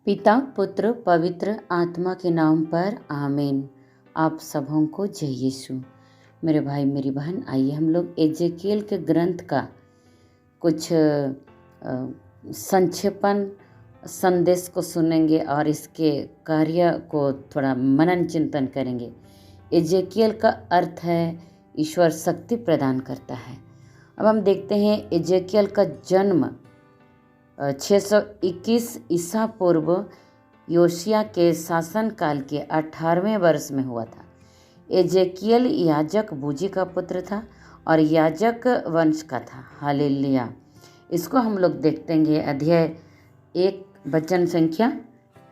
पिता पुत्र पवित्र आत्मा के नाम पर आमीन। आप सबों को जय यीशु। मेरे भाई मेरी बहन, आइए हम लोग एजेकियल के ग्रंथ का कुछ संक्षेपण संदेश को सुनेंगे और इसके कार्य को थोड़ा मनन चिंतन करेंगे। एजेकियल का अर्थ है ईश्वर शक्ति प्रदान करता है। अब हम देखते हैं एजेकियल का जन्म 621 ईसा पूर्व योशिया के शासनकाल के 18वें वर्ष में हुआ था। एजेकियल याजक बूजी का पुत्र था और याजक वंश का था। हालेलुया। इसको हम लोग देखते हैं अध्याय 1 वचन संख्या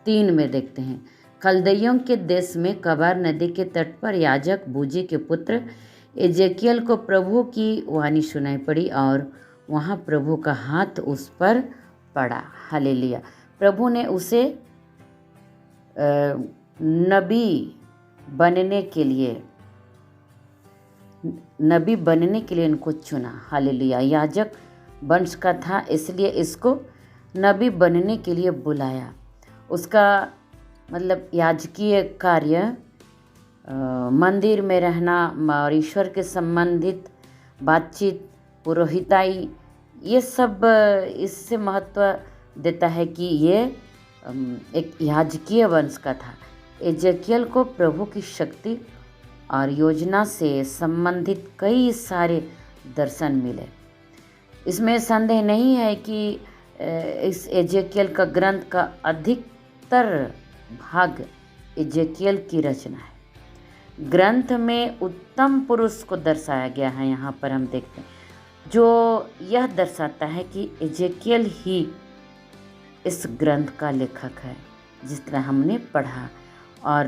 3 में देखते हैं। कलदइयों के देश में कबार नदी के तट पर याजक बूजी के पुत्र एजेकियल को प्रभु की वाणी सुनाई पड़ी और वहाँ प्रभु का हाथ उस पर पड़ा। हालेलुया। प्रभु ने उसे नबी बनने के लिए इनको चुना। हालेलुया। याजक वंश का था, इसलिए इसको नबी बनने के लिए बुलाया। उसका मतलब याजकीय कार्य, मंदिर में रहना और ईश्वर के संबंधित बातचीत, पुरोहिताई, ये सब इससे महत्व देता है कि ये एक याजकीय वंश का था। एजेकियल को प्रभु की शक्ति और योजना से संबंधित कई सारे दर्शन मिले। इसमें संदेह नहीं है कि इस एजेकियल का ग्रंथ का अधिकतर भाग एजेकियल की रचना है। ग्रंथ में उत्तम पुरुष को दर्शाया गया है। यहाँ पर हम देखते हैं जो यह दर्शाता है कि एजेकियल ही इस ग्रंथ का लेखक है, जिस तरह हमने पढ़ा। और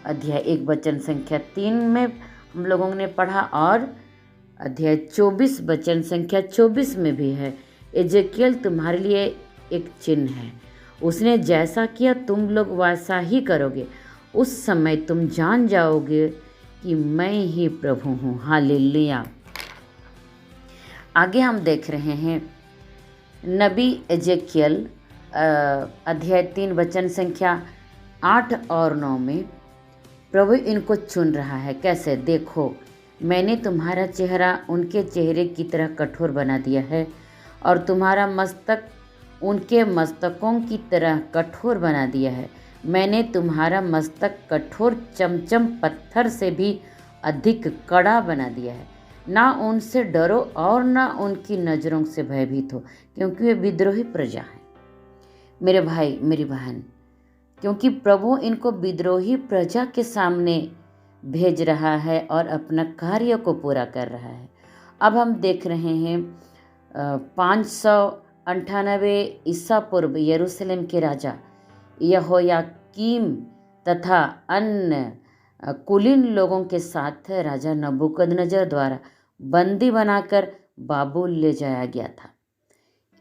अध्याय 1 वचन संख्या 3 में हम लोगों ने पढ़ा और अध्याय 24 वचन संख्या 24 में भी है। एजेकियल तुम्हारे लिए एक चिन्ह है, उसने जैसा किया तुम लोग वैसा ही करोगे। उस समय तुम जान जाओगे कि मैं ही प्रभु हूँ। हालेलुया। आगे हम देख रहे हैं नबी एजेकियल अध्याय 3 वचन संख्या 8 और 9 में प्रभु इनको चुन रहा है। कैसे? देखो, मैंने तुम्हारा चेहरा उनके चेहरे की तरह कठोर बना दिया है और तुम्हारा मस्तक उनके मस्तकों की तरह कठोर बना दिया है। मैंने तुम्हारा मस्तक कठोर चमचम पत्थर से भी अधिक कड़ा बना दिया है। ना उनसे डरो और ना उनकी नज़रों से भयभीत हो, क्योंकि वे विद्रोही प्रजा हैं। मेरे भाई मेरी बहन, क्योंकि प्रभु इनको विद्रोही प्रजा के सामने भेज रहा है और अपना कार्य को पूरा कर रहा है। अब हम देख रहे हैं 598 ईसा पूर्व यरूशलेम के राजा यहोयाकीम तथा अन्य कुलीन लोगों के साथ राजा नबूकदनेस्सर द्वारा बंदी बनाकर बाबुल ले जाया गया था।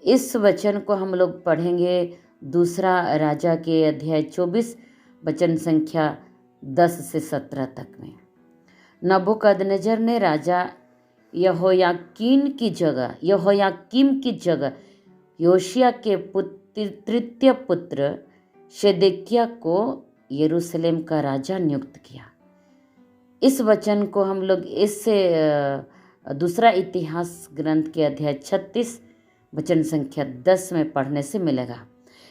इस वचन को हम लोग पढ़ेंगे दूसरा राजा के अध्याय 24 वचन संख्या 10 से 17 तक में। नबूकदनेस्सर ने राजा यहोयाकीम की जगह योशिया के तृतीय पुत्र सिदकिय्याह को यरूशलेम का राजा नियुक्त किया। इस वचन को हम लोग इससे दूसरा इतिहास ग्रंथ के अध्याय 36 वचन संख्या 10 में पढ़ने से मिलेगा।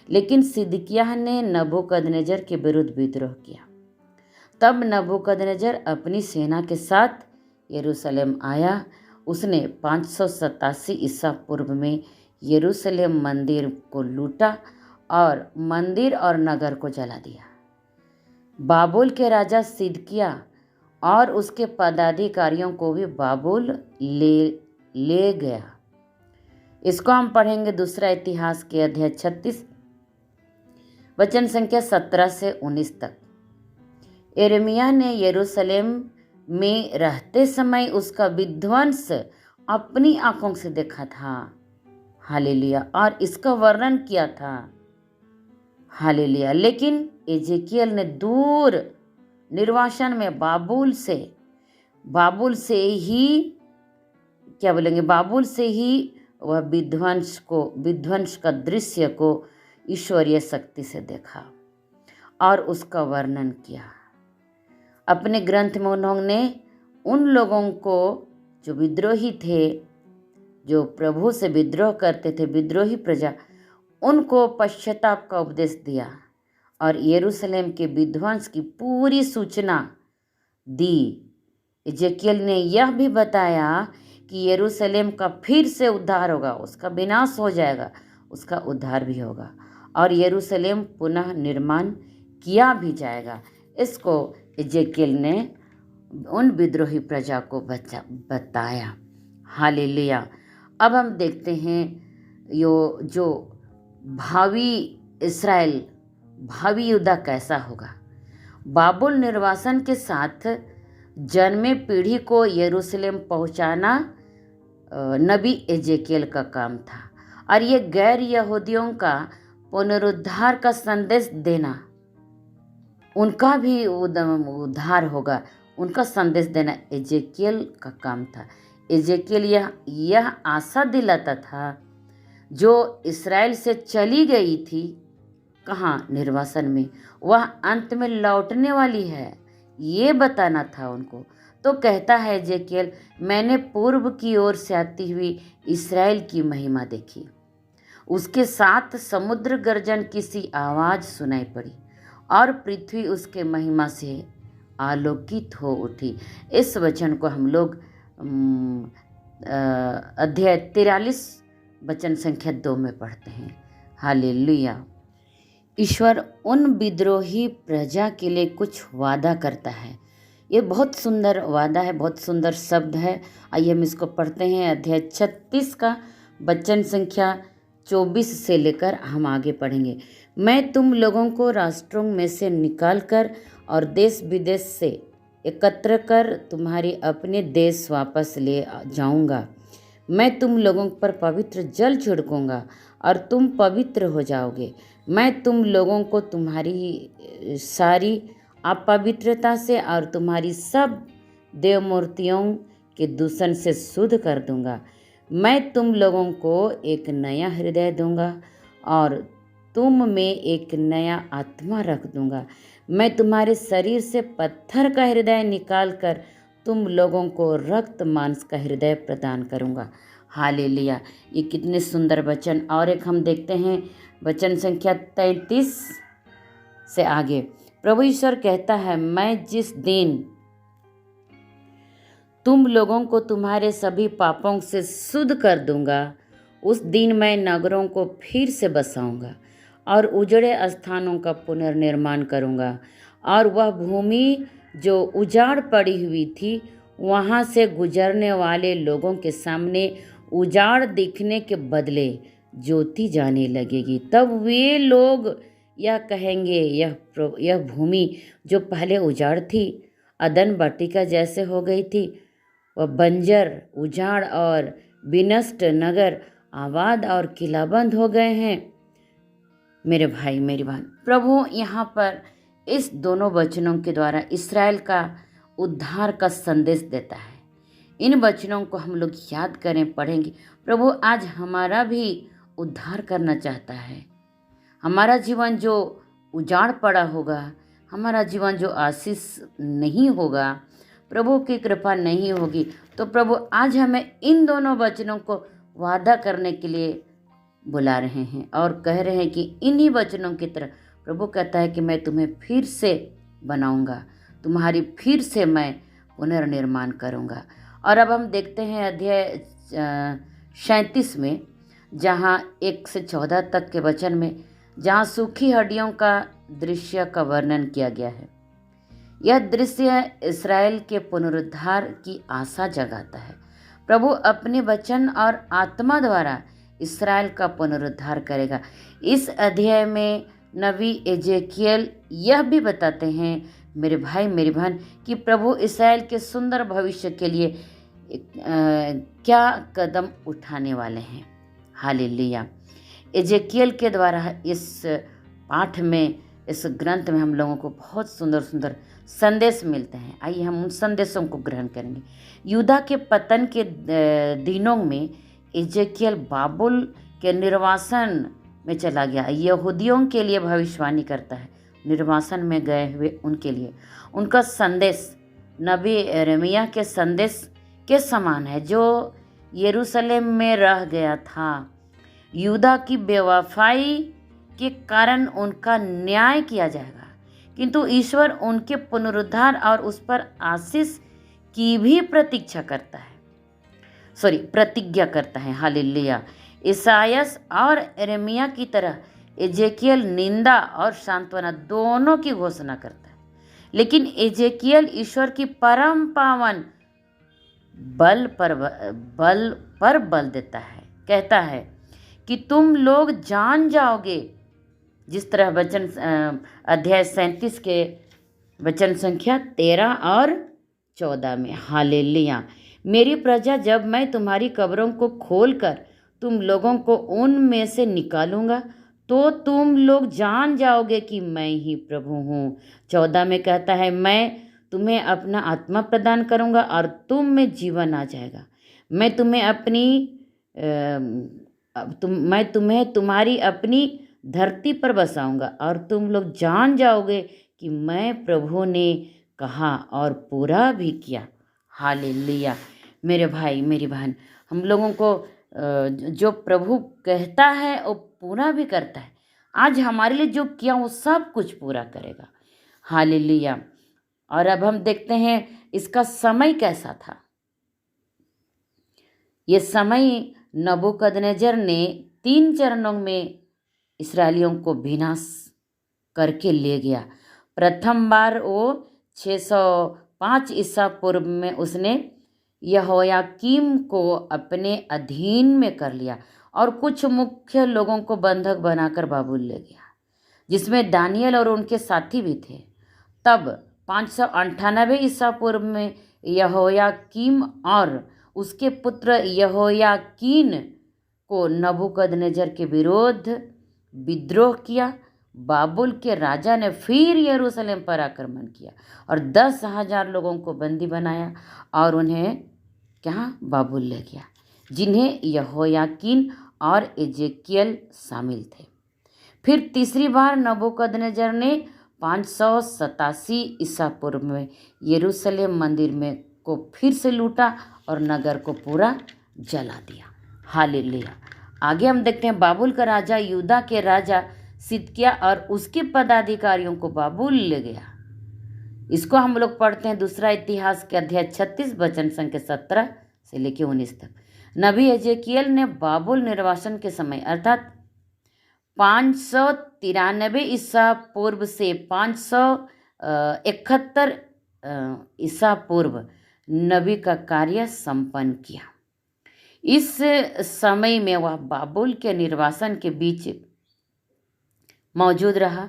लेकिन सिदकिय्याह ने नबूकदनेस्सर के विरुद्ध विद्रोह किया। तब नबूकदनेस्सर अपनी सेना के साथ यरूशलेम आया। उसने 587 ईसा पूर्व में यरूशलेम मंदिर को लूटा और मंदिर और नगर को जला दिया। बाबुल के राजा सिदकिय्याह और उसके पदाधिकारियों को भी बाबुल ले गया। इसको हम पढ़ेंगे दूसरा इतिहास के अध्याय 36 वचन संख्या 17 से 19 तक। यिर्मयाह ने यरूशलेम में रहते समय उसका विध्वंस अपनी आंखों से देखा था। हालेलुया। और इसका वर्णन किया था। हालेलुया। लेकिन एजेकियल ने दूर निर्वासन में बाबुल से ही वह विध्वंस का दृश्य को ईश्वरीय शक्ति से देखा और उसका वर्णन किया। अपने ग्रंथ में उन्होंने उन लोगों को जो विद्रोही थे, जो प्रभु से विद्रोह करते थे, विद्रोही प्रजा, उनको पश्चाताप का उपदेश दिया और यरूशलेम के विध्वंस की पूरी सूचना दी। एजेकियल ने यह भी बताया कि यरूशलेम का फिर से उद्धार होगा, उसका विनाश हो जाएगा, उसका उद्धार भी होगा और यरूशलेम पुनः निर्माण किया भी जाएगा। इसको एजेकियल ने उन विद्रोही प्रजा को बताया। हालेलुया। अब हम देखते हैं जो भावी इस्राएल, भावी युद्ध कैसा होगा। बाबुल निर्वासन के साथ जन्मे पीढ़ी को यरूशलेम पहुंचाना नबी एजेकियल का काम था और ये गैर यहूदियों का पुनरुद्धार का संदेश देना, उनका भी उद्धार होगा, उनका संदेश देना एजेकियल का काम था। एजेकियल यह आशा दिलाता था जो इस्राएल से चली गई थी, कहाँ, निर्वासन में, वह अंत में लौटने वाली है, ये बताना था उनको। तो कहता है एजेकियल, मैंने पूर्व की ओर से आती हुई इस्राएल की महिमा देखी, उसके साथ समुद्र गर्जन किसी आवाज़ सुनाई पड़ी और पृथ्वी उसके महिमा से आलोकित हो उठी। इस वचन को हम लोग अध्याय 43 वचन संख्या 2 में पढ़ते हैं। हालेलुया। ईश्वर उन विद्रोही प्रजा के लिए कुछ वादा करता है। ये बहुत सुंदर वादा है, बहुत सुंदर शब्द है। आइए हम इसको पढ़ते हैं। अध्याय 36 का वचन संख्या 24 से लेकर हम आगे पढ़ेंगे। मैं तुम लोगों को राष्ट्रों में से निकाल कर और देश विदेश से एकत्र कर तुम्हारी अपने देश वापस ले जाऊंगा। मैं तुम लोगों पर पवित्र जल छिड़कूंगा और तुम पवित्र हो जाओगे। मैं तुम लोगों को तुम्हारी सारी अपवित्रता से और तुम्हारी सब देव मूर्तियों के दूषण से शुद्ध कर दूंगा। मैं तुम लोगों को एक नया हृदय दूंगा और तुम में एक नया आत्मा रख दूंगा। मैं तुम्हारे शरीर से पत्थर का हृदय निकाल कर तुम लोगों को रक्त मांस का हृदय प्रदान करूंगा। हालेलुया। ये कितने सुंदर वचन। और एक हम देखते हैं वचन संख्या 33 से आगे। प्रभु ईश्वर कहता है, मैं जिस दिन तुम लोगों को तुम्हारे सभी पापों से शुद्ध कर दूंगा, उस दिन मैं नगरों को फिर से बसाऊंगा और उजड़े स्थानों का पुनर्निर्माण करूंगा और वह भूमि जो उजाड़ पड़ी हुई थी, वहां से गुजरने वाले लोगों के सामने उजाड़ दिखने के बदले ज्योति जाने लगेगी। तब वे लोग यह कहेंगे, यह भूमि जो पहले उजाड़ थी, अदन वाटिका जैसे हो गई थी, वह बंजर, उजाड़ और विनष्ट नगर आबाद और किलाबंद हो गए हैं। मेरे भाई मेरी बहन, प्रभु यहाँ पर इस दोनों वचनों के द्वारा इस्राएल का उद्धार का संदेश देता है। इन वचनों को हम लोग याद करें, पढ़ेंगे। प्रभु आज हमारा भी उद्धार करना चाहता है। हमारा जीवन जो उजाड़ पड़ा होगा, हमारा जीवन जो आशीष नहीं होगा, प्रभु की कृपा नहीं होगी, तो प्रभु आज हमें इन दोनों वचनों को वादा करने के लिए बुला रहे हैं और कह रहे हैं कि इन्हीं वचनों की तरह प्रभु कहता है कि मैं तुम्हें फिर से बनाऊंगा, तुम्हारी फिर से मैं पुनर्निर्माण करूंगा। और अब हम देखते हैं अध्याय 37 में, जहाँ 1 से 14 तक के वचन में, जहाँ सूखी हड्डियों का दृश्य का वर्णन किया गया है। यह दृश्य इस्राएल के पुनरुद्धार की आशा जगाता है। प्रभु अपने वचन और आत्मा द्वारा इस्राएल का पुनरुद्धार करेगा। इस अध्याय में नबी एजेकियल यह भी बताते हैं, मेरे भाई मेरी बहन, कि प्रभु इस्राएल के सुंदर भविष्य के लिए क्या कदम उठाने वाले हैं। हालेलुया। एजेकियल के द्वारा इस पाठ में, इस ग्रंथ में हम लोगों को बहुत सुंदर सुंदर संदेश मिलते हैं। आइए हम उन संदेशों को ग्रहण करेंगे। यूदा के पतन के दिनों में एजेकियल बाबुल के निर्वासन में चला गया। यहूदियों के लिए भविष्यवाणी करता है, निर्वासन में गए हुए उनके लिए। उनका संदेश नबी यिर्मयाह के संदेश के समान है, जो यरूशलेम में रह गया था। यूदा की बेवफाई के कारण उनका न्याय किया जाएगा, किंतु ईश्वर उनके पुनरुद्धार और उस पर आशीष की भी प्रतिज्ञा करता है। हालेलुया। ईसायास और यिर्मयाह की तरह एजेकियल निंदा और सांत्वना दोनों की घोषणा करता है, लेकिन एजेकियल ईश्वर की परम पावन बल देता है। कहता है कि तुम लोग जान जाओगे, जिस तरह वचन अध्याय 37 के वचन संख्या 13 और 14 में। हालेलुया। मेरी प्रजा, जब मैं तुम्हारी कब्रों को खोलकर तुम लोगों को उनमें से निकालूंगा, तो तुम लोग जान जाओगे कि मैं ही प्रभु हूँ। 14 में कहता है, मैं तुम्हें अपना आत्मा प्रदान करूंगा और तुम में जीवन आ जाएगा। मैं तुम्हें तुम्हारी अपनी धरती पर बसाऊंगा और तुम लोग जान जाओगे कि मैं प्रभु ने कहा और पूरा भी किया। हालेलुया। मेरे भाई मेरी बहन, हम लोगों को जो प्रभु कहता है वो पूरा भी करता है। आज हमारे लिए जो किया वो सब कुछ पूरा करेगा। हालेलुया। और अब हम देखते हैं इसका समय कैसा था। ये समय नबूकदनेस्सर ने 3 चरणों में इस्राएलियों को विनाश करके ले गया। प्रथम बार वो 605 ईसा पूर्व में उसने यहोयाकीम को अपने अधीन में कर लिया और कुछ मुख्य लोगों को बंधक बनाकर बाबुल ले गया, जिसमें दानियल और उनके साथी भी थे। तब 598 ईसा पूर्व में यहोयाकीम और उसके पुत्र यहोयाकीन को नबूकदनेस्सर के विरोध विद्रोह किया। बाबुल के राजा ने फिर यरूशलेम पर आक्रमण किया और 10,000 लोगों को बंदी बनाया और उन्हें बाबुल ले गया, जिन्हें यहोयाकीन और एजेकियल शामिल थे। फिर तीसरी बार नबूकदनेस्सर ने 587 ईसा पूर्व में यरूशलेम मंदिर में को फिर से लूटा और नगर को पूरा जला दिया। हालेलुया। आगे हम देखते हैं, बाबुल का राजा यूदा के राजा सिदकिय्याह और उसके पदाधिकारियों को बाबुल ले गया। इसको हम लोग पढ़ते हैं दूसरा इतिहास के अध्याय 36 वचन संख्या 17 से लेकर 19 तक। नबी एजेकियल ने बाबुल निर्वासन के समय अर्थात 593 ईसा पूर्व से 571 ईसा पूर्व नबी का कार्य संपन्न किया। इस समय में वह बाबुल के निर्वासन के बीच मौजूद रहा।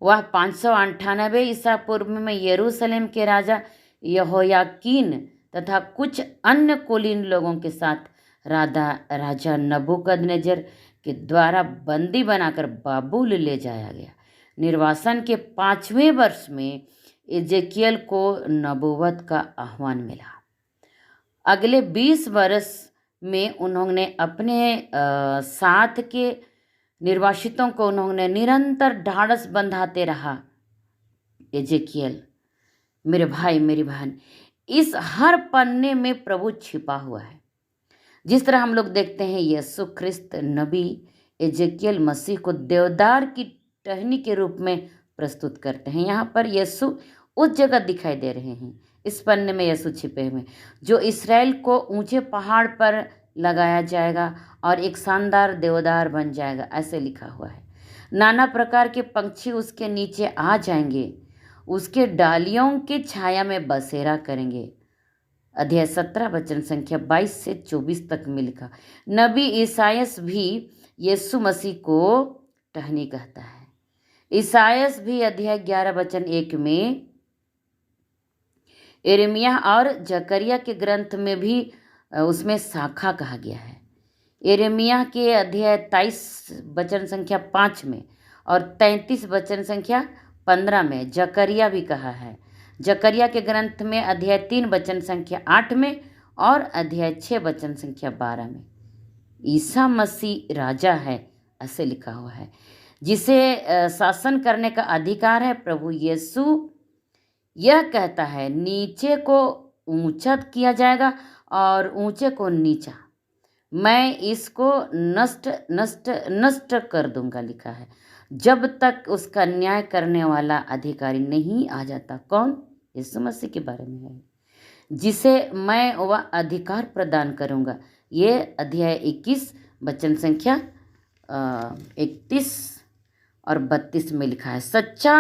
वह 598 ईसा पूर्व में यरूशलेम के राजा यहोयाकीन तथा कुछ अन्य कुलीन लोगों के साथ राजा नबूकदनेस्सर के द्वारा बंदी बनाकर बाबुल ले जाया गया। निर्वासन के 5वें वर्ष में एजेकियल को नबूवत का आह्वान मिला। अगले 20 वर्ष में उन्होंने अपने साथ के निर्वासितों को उन्होंने निरंतर ढाढ़स बंधाते रहा। एजेकियल, मेरे भाई मेरी बहन, इस हर पन्ने में प्रभु छिपा हुआ है। जिस तरह हम लोग देखते हैं यीशु ख्रिस्त नबी एजेकियल मसीह को देवदार की टहनी के रूप में प्रस्तुत करते हैं। यहाँ पर यीशु उस जगह दिखाई दे रहे हैं, इस पन्ने में यीशु छिपे हुए, जो इसराइल को ऊंचे पहाड़ पर लगाया जाएगा और एक शानदार देवदार बन जाएगा, ऐसे लिखा हुआ है। नाना प्रकार के पंछी उसके नीचे आ जाएंगे, उसके डालियों की छाया में बसेरा करेंगे। अध्याय 17 वचन संख्या 22 से 24 तक में लिखा। नबी ईसायास भी यीशु मसीह को टहनी कहता है। ईसायास भी अध्याय 11 वचन 1 में, यिर्मयाह और जकरिया के ग्रंथ में भी उसमें शाखा कहा गया है। यिर्मयाह के अध्याय 23 वचन संख्या 5 में और 33 वचन संख्या 15 में जकरिया भी कहा है। जकरिया के ग्रंथ में अध्याय 3 वचन संख्या 8 में और अध्याय 6 वचन संख्या 12 में। ईसा मसीह राजा है, ऐसे लिखा हुआ है। जिसे शासन करने का अधिकार है, प्रभु यीशु यह कहता है, नीचे को ऊंचा किया जाएगा और ऊंचे को नीचा, मैं इसको नष्ट नष्ट नष्ट कर दूंगा, लिखा है, जब तक उसका न्याय करने वाला अधिकारी नहीं आ जाता। कौन? यीशु मसीह के बारे में है, जिसे मैं वह अधिकार प्रदान करूंगा। ये अध्याय 21 वचन संख्या 31 और 32 में लिखा है। सच्चा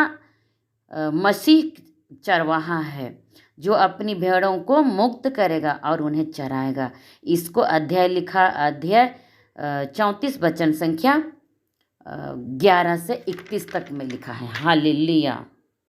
मसीह चरवाहा है जो अपनी भेड़ों को मुक्त करेगा और उन्हें चराएगा। इसको अध्याय 34 वचन संख्या 11 से 31 तक में लिखा है। हालेलुया।